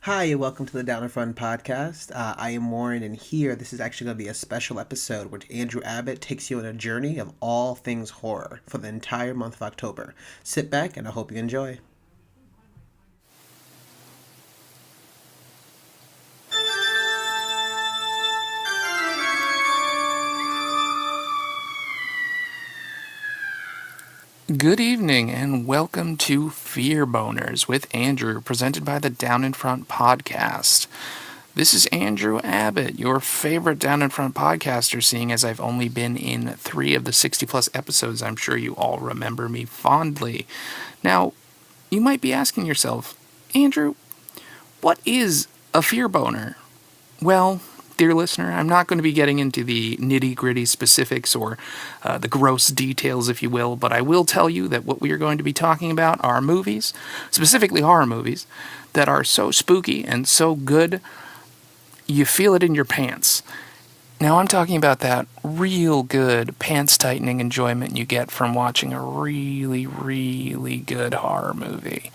Hi, and welcome to the Down and Front podcast. I am Warren, and here this is actually going to be a special episode where Andrew Abbott takes you on a journey of all things horror for the entire month of October. Sit back, and I hope you enjoy. Good evening and welcome to Fear Boners with Andrew, presented by the Down in Front podcast. This is Andrew Abbott, your favorite Down in Front podcaster, seeing as I've only been in 3 of the 60 plus episodes. I'm sure you all remember me fondly. Now, you might be asking yourself, Andrew, what is a fear boner? Well, dear listener, I'm not going to be getting into the nitty-gritty specifics or the gross details, if you will, but I will tell you that what we are going to be talking about are movies, specifically horror movies, that are so spooky and so good, you feel it in your pants. Now, I'm talking about that real good pants-tightening enjoyment you get from watching a really, really good horror movie.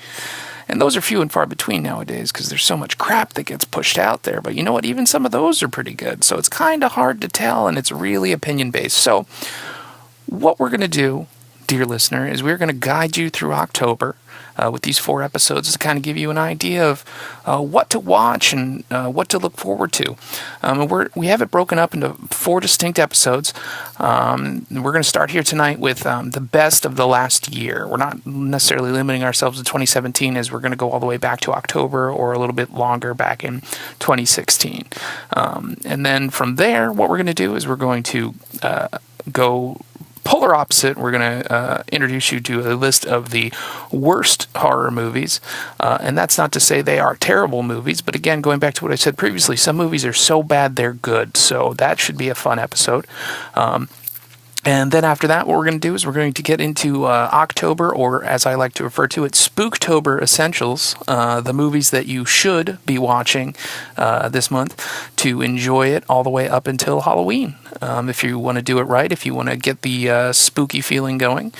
And those are few and far between nowadays because there's so much crap that gets pushed out there. But you know what? Even some of those are pretty good. So it's kind of hard to tell, and it's really opinion-based. So what we're going to do, dear listener, is we're going to guide you through October with these 4 episodes to kind of give you an idea of what to watch and what to look forward to. We have it broken up into 4 distinct episodes. We're going to start here tonight with the best of the last year. We're not necessarily limiting ourselves to 2017 as we're going to go all the way back to October or a little bit longer back in 2016. And then from there, what we're going to do is we're going to go polar opposite. We're going to introduce you to a list of the worst horror movies. And that's not to say they are terrible movies, but again, going back to what I said previously, some movies are so bad they're good. So that should be a fun episode. And then after that, what we're going to do is we're going to get into October, or as I like to refer to it, Spooktober Essentials, the movies that you should be watching this month to enjoy it all the way up until Halloween. If you want to do it right, if you want to get the spooky feeling going.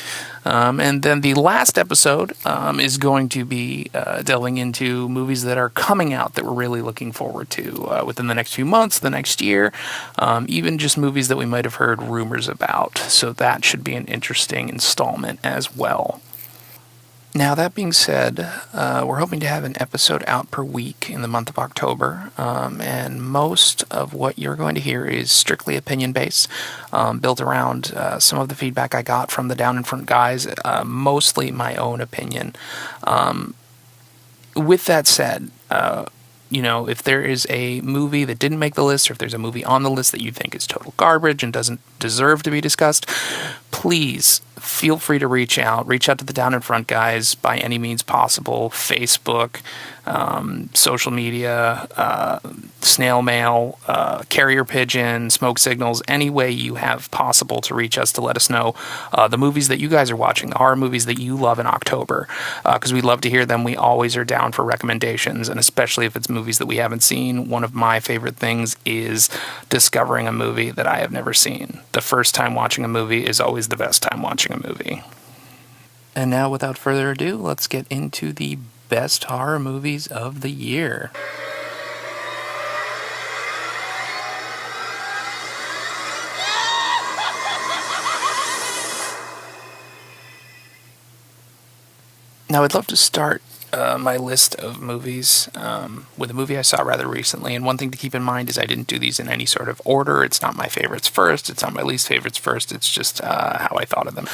And then the last episode is going to be delving into movies that are coming out that we're really looking forward to within the next few months, the next year, even just movies that we might have heard rumors about. So that should be an interesting installment as well. Now, that being said, we're hoping to have an episode out per week in the month of October, and most of what you're going to hear is strictly opinion-based, built around some of the feedback I got from the Down in Front guys, mostly my own opinion. With that said, if there is a movie that didn't make the list, or if there's a movie on the list that you think is total garbage and doesn't deserve to be discussed, please feel free to reach out. Reach out to the Down in Front guys by any means possible. Facebook, social media, snail mail, carrier pigeon, smoke signals, any way you have possible to reach us to let us know the movies that you guys are watching, the horror movies that you love in October, because we love to hear them. We always are down for recommendations, and especially if it's movies that we haven't seen. One of my favorite things is discovering a movie that I have never seen. The first time watching a movie is always the best time watching a movie. And now, without further ado, let's get into the best horror movies of the year. Now, I'd love to start my list of movies with a movie I saw rather recently. And one thing to keep in mind is I didn't do these in any sort of order. It's not my favorites first. It's not my least favorites first. It's just how I thought of them.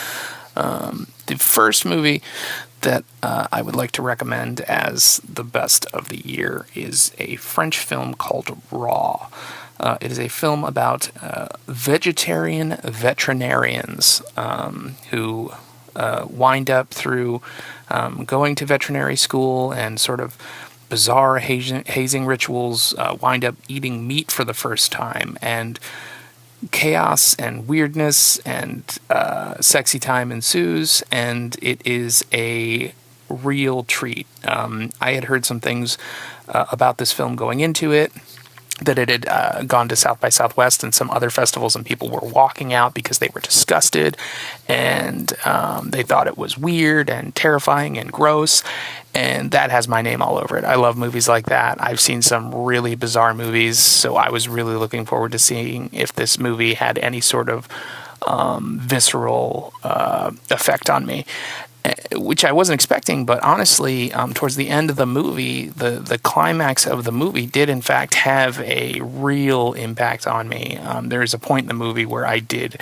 The first movie that I would like to recommend as the best of the year is a French film called Raw. It is a film about vegetarian veterinarians who wind up through going to veterinary school and sort of bizarre hazing rituals, wind up eating meat for the first time, and chaos and weirdness and sexy time ensues, and it is a real treat. I had heard some things about this film going into it. that it had gone to South by Southwest and some other festivals, and people were walking out because they were disgusted, and they thought it was weird and terrifying and gross, and that has my name all over it. I love movies like that. I've seen some really bizarre movies, so I was really looking forward to seeing if this movie had any sort of visceral effect on me, which I wasn't expecting. But honestly, towards the end of the movie, the climax of the movie did in fact have a real impact on me. There is a point in the movie where I did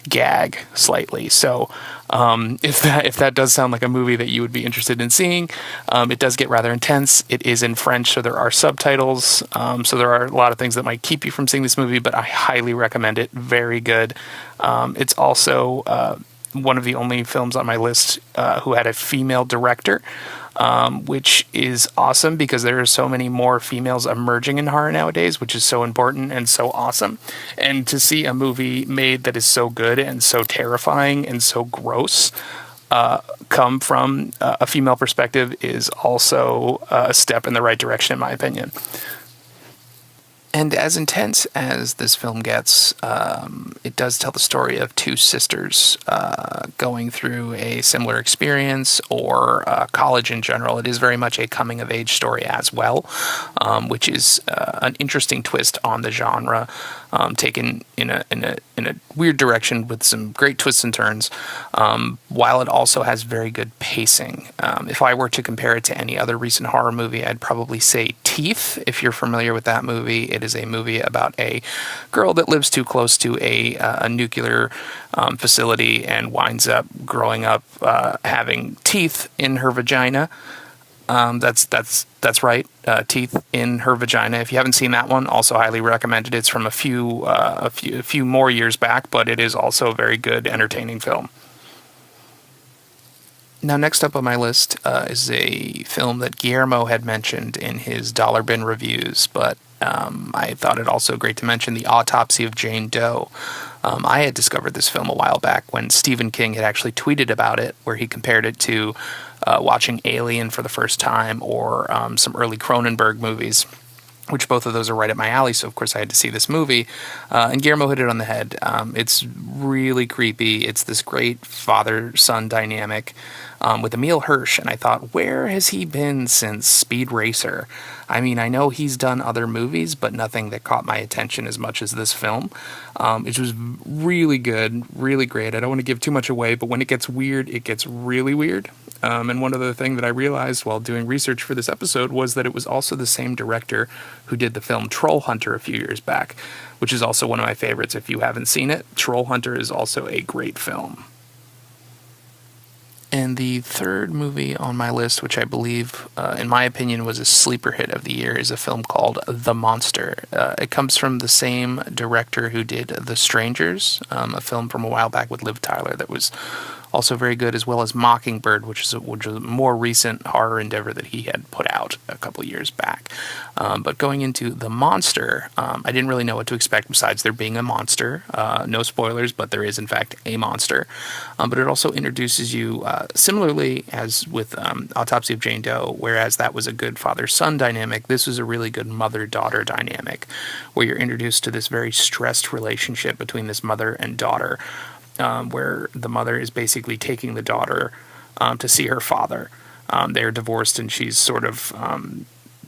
gag slightly. So if that does sound like a movie that you would be interested in seeing, it does get rather intense. It is in French, so there are subtitles. So there are a lot of things that might keep you from seeing this movie, but I highly recommend it. Very good. It's also one of the only films on my list who had a female director, which is awesome because there are so many more females emerging in horror nowadays, which is so important and so awesome. And to see a movie made that is so good and so terrifying and so gross come from a female perspective is also a step in the right direction, in my opinion. And as intense as this film gets, it does tell the story of two sisters going through a similar experience, or college in general. It is very much a coming-of-age story as well, which is an interesting twist on the genre, taken in a weird direction with some great twists and turns, while it also has very good pacing. If I were to compare it to any other recent horror movie, I'd probably say Teeth, if you're familiar with that movie. It is a movie about a girl that lives too close to a nuclear facility and winds up growing up having teeth in her vagina. That's right. Teeth in her vagina. If you haven't seen that one, also highly recommended. It's from a few more years back, but it is also a very good, entertaining film. Now, next up on my list is a film that Guillermo had mentioned in his Dollar Bin reviews, but I thought it also great to mention, The Autopsy of Jane Doe. I had discovered this film a while back when Stephen King had actually tweeted about it, where he compared it to watching Alien for the first time, or some early Cronenberg movies, which both of those are right up my alley, so of course I had to see this movie. And Guillermo hit it on the head. It's really creepy. It's this great father-son dynamic with Emile Hirsch, and I thought, where has he been since Speed Racer? I mean, I know he's done other movies, but nothing that caught my attention as much as this film. It was really good, really great. I don't want to give too much away, but when it gets weird, it gets really weird. And one other thing that I realized while doing research for this episode was that it was also the same director who did the film Troll Hunter a few years back, which is also one of my favorites. If you haven't seen it, Troll Hunter is also a great film. And the third movie on my list, which I believe, in my opinion, was a sleeper hit of the year, is a film called The Monster. It comes from the same director who did The Strangers, a film from a while back with Liv Tyler that was also very good, as well as Mockingbird, which is a more recent horror endeavor that he had put out a couple years back. But going into The Monster, I didn't really know what to expect besides there being a monster. No spoilers, but there is in fact a monster. But it also introduces you, similarly as with Autopsy of Jane Doe, whereas that was a good father-son dynamic, this was a really good mother-daughter dynamic, where you're introduced to this very stressed relationship between this mother and daughter, where the mother is basically taking the daughter to see her father. They're divorced, and she's sort of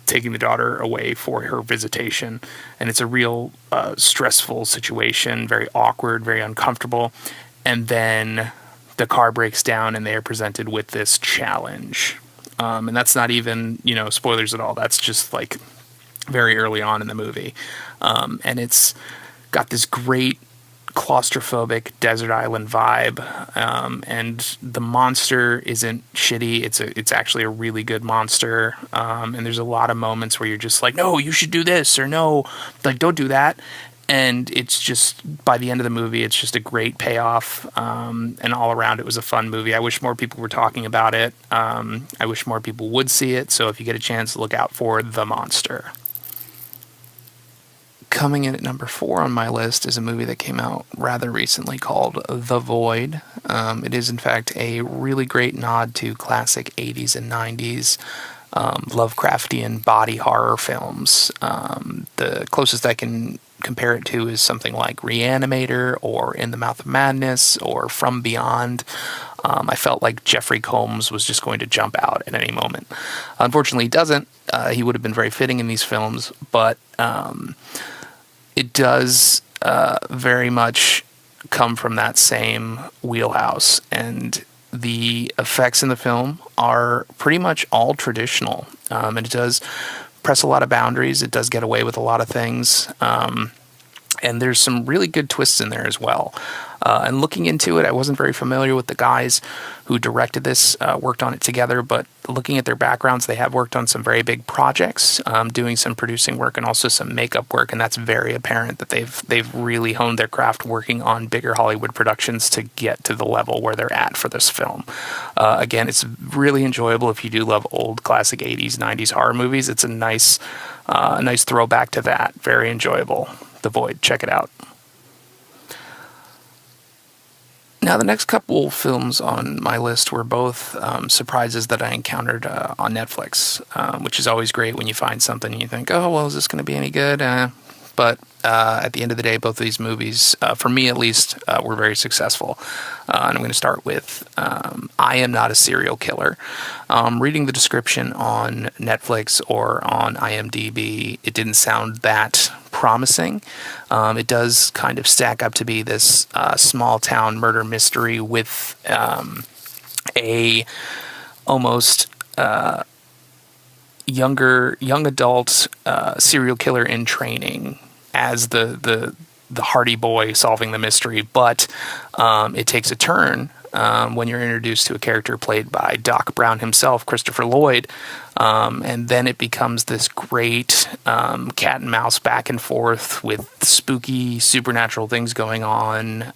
taking the daughter away for her visitation. And it's a real stressful situation, very awkward, very uncomfortable. And then the car breaks down, and they are presented with this challenge. And that's not even, spoilers at all. That's just like very early on in the movie. And it's got this great claustrophobic desert island vibe, and the monster isn't shitty. It's actually a really good monster, and there's a lot of moments where you're just like, no, you should do this, or no, like, don't do that. And it's just, by the end of the movie, it's just a great payoff, and all around it was a fun movie. I wish more people were talking about it. I wish more people would see it, so if you get a chance, look out for The Monster. Coming in at number 4 on my list is a movie that came out rather recently called The Void. It is, in fact, a really great nod to classic 80s and 90s Lovecraftian body horror films. The closest I can compare it to is something like Reanimator or In the Mouth of Madness or From Beyond. I felt like Jeffrey Combs was just going to jump out at any moment. Unfortunately, he doesn't. He would have been very fitting in these films, but it does very much come from that same wheelhouse, and the effects in the film are pretty much all traditional, and it does press a lot of boundaries. It does get away with a lot of things, and there's some really good twists in there as well. And looking into it, I wasn't very familiar with the guys who directed this, worked on it together, but looking at their backgrounds, they have worked on some very big projects, doing some producing work and also some makeup work, and that's very apparent that they've really honed their craft working on bigger Hollywood productions to get to the level where they're at for this film. Again, it's really enjoyable if you do love old classic 80s, 90s horror movies. It's a nice throwback to that. Very enjoyable. The Void. Check it out. Now, the next couple films on my list were both surprises that I encountered on Netflix, which is always great when you find something and you think, oh, well, is this going to be any good? But at the end of the day, both of these movies, for me at least, were very successful. And I'm going to start with I Am Not a Serial Killer. Reading the description on Netflix or on IMDb, it didn't sound that promising. It does kind of stack up to be this small town murder mystery with a almost young adult serial killer in training as the hardy boy solving the mystery, but it takes a turn when you're introduced to a character played by Doc Brown himself, Christopher Lloyd, and then it becomes this great cat and mouse back and forth with spooky supernatural things going on.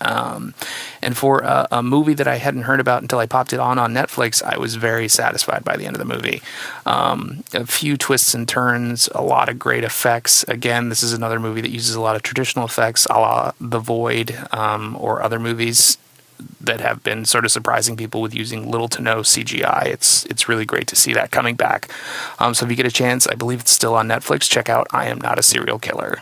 And for a movie that I hadn't heard about until I popped it on Netflix, I was very satisfied by the end of the movie. A few twists and turns, a lot of great effects. Again, this is another movie that uses a lot of traditional effects, a la The Void, or other movies that have been sort of surprising people with using little to no CGI. It's really great to see that coming back. So if you get a chance, I believe it's still on Netflix, check out I Am Not a Serial Killer.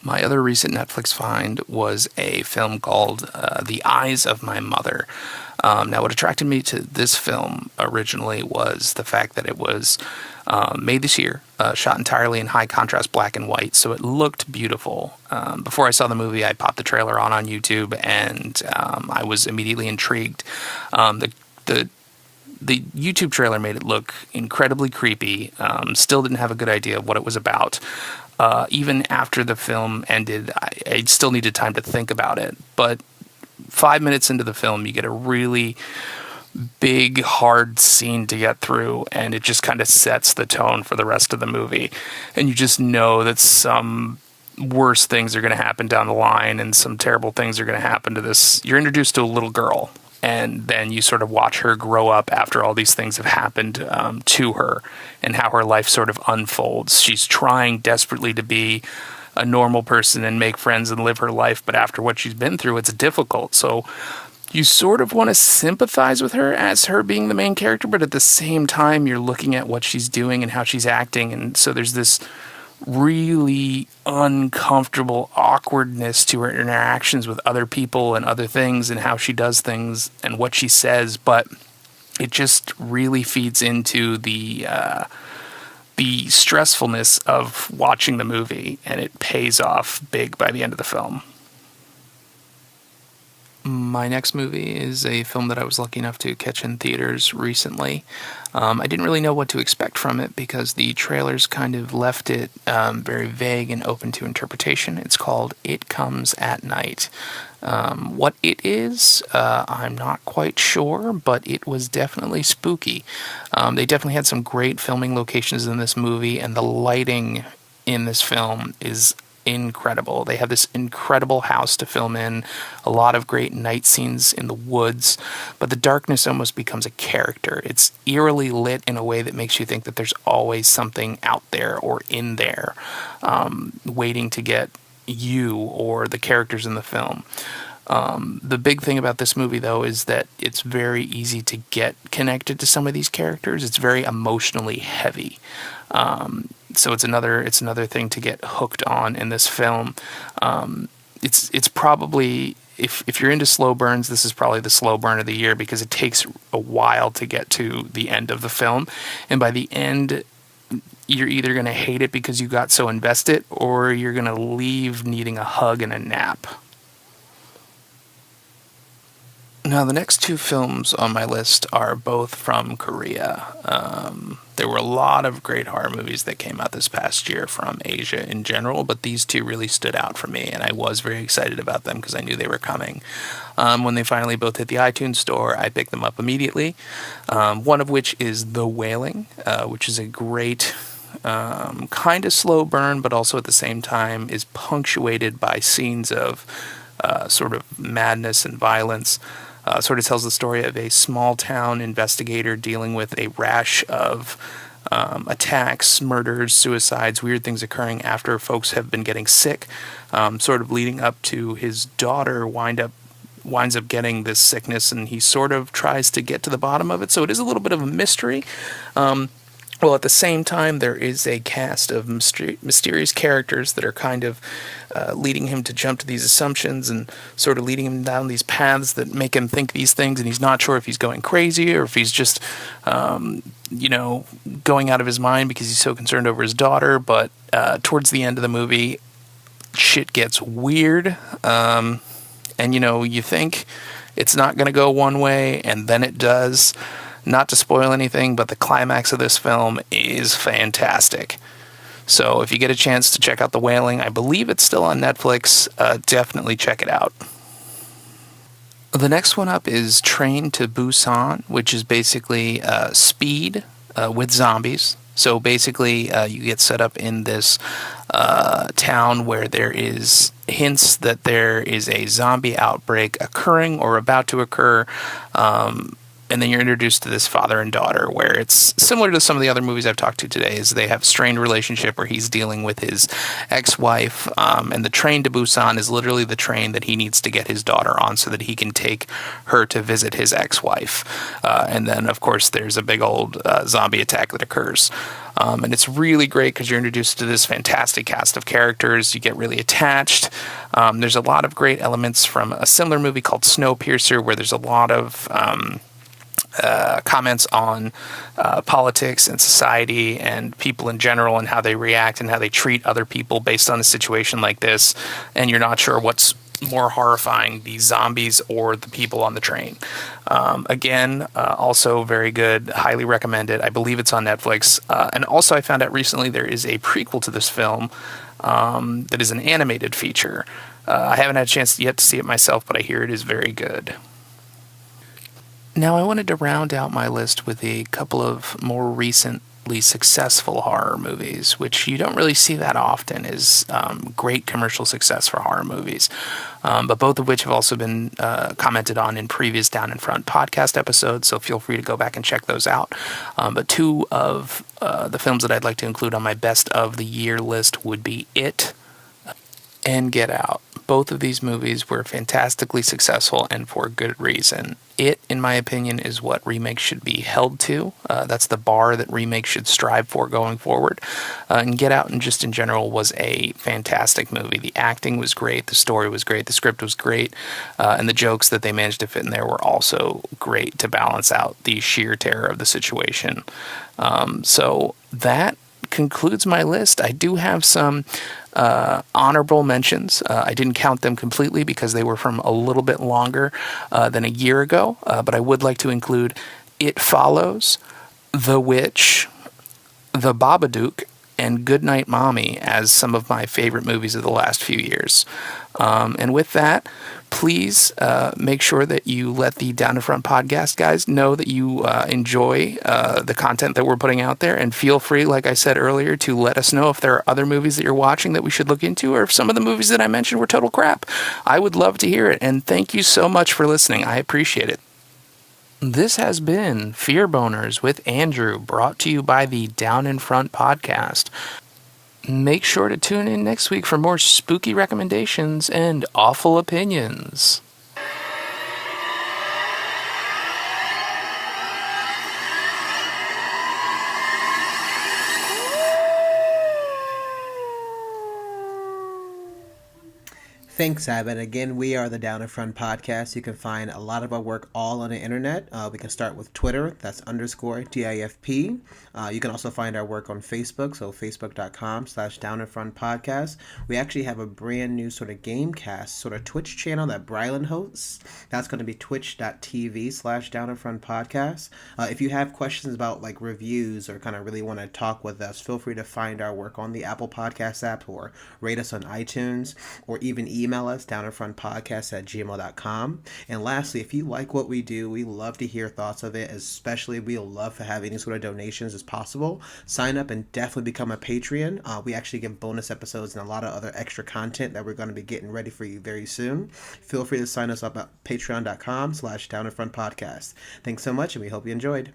My other recent Netflix find was a film called The Eyes of My Mother. Now, what attracted me to this film originally was the fact that it was made this year, shot entirely in high contrast black and white, so it looked beautiful. Before I saw the movie, I popped the trailer on YouTube, and I was immediately intrigued. The YouTube trailer made it look incredibly creepy. Still didn't have a good idea of what it was about. Even after the film ended, I still needed time to think about it. But 5 minutes into the film, you get a really big, hard scene to get through, and it just kind of sets the tone for the rest of the movie. And you just know that some worse things are going to happen down the line, and some terrible things are going to happen to this. You're introduced to a little girl, and then you sort of watch her grow up after all these things have happened to her, and how her life sort of unfolds. She's trying desperately to be a normal person and make friends and live her life, but after what she's been through, it's difficult. So you sort of want to sympathize with her as her being the main character, but at the same time, you're looking at what she's doing and how she's acting, and so there's this really uncomfortable awkwardness to her interactions with other people and other things and how she does things and what she says, but it just really feeds into the stressfulness of watching the movie, and it pays off big by the end of the film. My next movie is a film that I was lucky enough to catch in theaters recently. I didn't really know what to expect from it because the trailers kind of left it very vague and open to interpretation. It's called It Comes at Night. What it is, I'm not quite sure, but it was definitely spooky. They definitely had some great filming locations in this movie, and the lighting in this film is incredible. They have this incredible house to film in, a lot of great night scenes in the woods, but the darkness almost becomes a character. It's eerily lit in a way that makes you think that there's always something out there or in there waiting to get you or the characters in the film. The big thing about this movie, though, is that it's very easy to get connected to some of these characters. It's very emotionally heavy. So it's another thing to get hooked on in this film. It's probably, if you're into slow burns, this is probably the slow burn of the year, because it takes a while to get to the end of the film, and by the end, you're either going to hate it because you got so invested, or you're going to leave needing a hug and a nap. Now, the next two films on my list are both from Korea. There were a lot of great horror movies that came out this past year from Asia in general, but these two really stood out for me, and I was very excited about them because I knew they were coming. When they finally both hit the iTunes store, I picked them up immediately, one of which is The Wailing, which is a great kind of slow burn, but also at the same time is punctuated by scenes of sort of madness and violence. Sort of tells the story of a small town investigator dealing with a rash of attacks, murders, suicides, weird things occurring after folks have been getting sick, sort of leading up to his daughter winds up getting this sickness, and he sort of tries to get to the bottom of it. So it is a little bit of a mystery. Well, at the same time, there is a cast of mysterious characters that are kind of leading him to jump to these assumptions and sort of leading him down these paths that make him think these things, and he's not sure if he's going crazy or if he's just, going out of his mind because he's so concerned over his daughter. But towards the end of the movie, shit gets weird, and, you think it's not going to go one way, and then it does. Not to spoil anything, but the climax of this film is fantastic. So if you get a chance to check out The Wailing, I believe it's still on Netflix, definitely check it out. The next one up is Train to Busan, which is basically Speed with zombies. So basically, you get set up in this town where there is hints that there is a zombie outbreak occurring or about to occur. And then you're introduced to this father and daughter, where it's similar to some of the other movies I've talked to today, is they have a strained relationship where he's dealing with his ex-wife, and the train to Busan is literally the train that he needs to get his daughter on so that he can take her to visit his ex-wife. And then, of course, there's a big old zombie attack that occurs. And it's really great because you're introduced to this fantastic cast of characters. You get really attached. There's a lot of great elements from a similar movie called Snowpiercer, where there's a lot of comments on politics and society and people in general and how they react and how they treat other people based on a situation like this, and you're not sure what's more horrifying, the zombies or the people on the train. Again, also very good, highly recommended. I believe it's on Netflix. And also I found out recently there is a prequel to this film that is an animated feature. I haven't had a chance yet to see it myself, but I hear it is very good. Now, I wanted to round out my list with a couple of more recently successful horror movies, which you don't really see that often, is great commercial success for horror movies. But both of which have also been commented on in previous Down in Front podcast episodes, so feel free to go back and check those out. But two of the films that I'd like to include on my best of the year list would be It and Get Out. Both of these movies were fantastically successful and for good reason. It, in my opinion, is what remakes should be held to. That's the bar that remakes should strive for going forward. And Get Out, and just in general, was a fantastic movie. The acting was great, the story was great, the script was great, and the jokes that they managed to fit in there were also great to balance out the sheer terror of the situation. So that concludes my list. I do have some honorable mentions. I didn't count them completely because they were from a little bit longer than a year ago, but I would like to include It Follows, The Witch, The Babadook, and Goodnight Mommy as some of my favorite movies of the last few years. And with that, please make sure that you let the Down in Front podcast guys know that you enjoy the content that we're putting out there, and feel free, like I said earlier, to let us know if there are other movies that you're watching that we should look into, or if some of the movies that I mentioned were total crap. I would love to hear it, and thank you so much for listening. I appreciate it. This has been Fear Boners with Andrew, brought to you by the Down in Front podcast. Make sure to tune in next week for more spooky recommendations and awful opinions. Thanks, Abbott. Again, we are the Down in Front podcast. You can find a lot of our work all on the internet. We can start with Twitter, that's underscore DIFP. You can also find our work on Facebook, so facebook.com/Down in Front podcast. We actually have a brand new sort of gamecast, sort of Twitch channel that Brylan hosts. That's going to be twitch.tv/Down in Front podcast. If you have questions about like reviews or kind of really want to talk with us, feel free to find our work on the Apple Podcast app or rate us on iTunes or even email us downinfrontpodcast@gmail.com. And lastly, if you like what we do, we love to hear thoughts of it, especially we love to have any sort of donations as possible. Sign up and definitely become a Patreon. We actually give bonus episodes and a lot of other extra content that we're going to be getting ready for you very soon. Feel free to sign us up at patreon.com/downinfrontpodcast. Thanks so much, and we hope you enjoyed.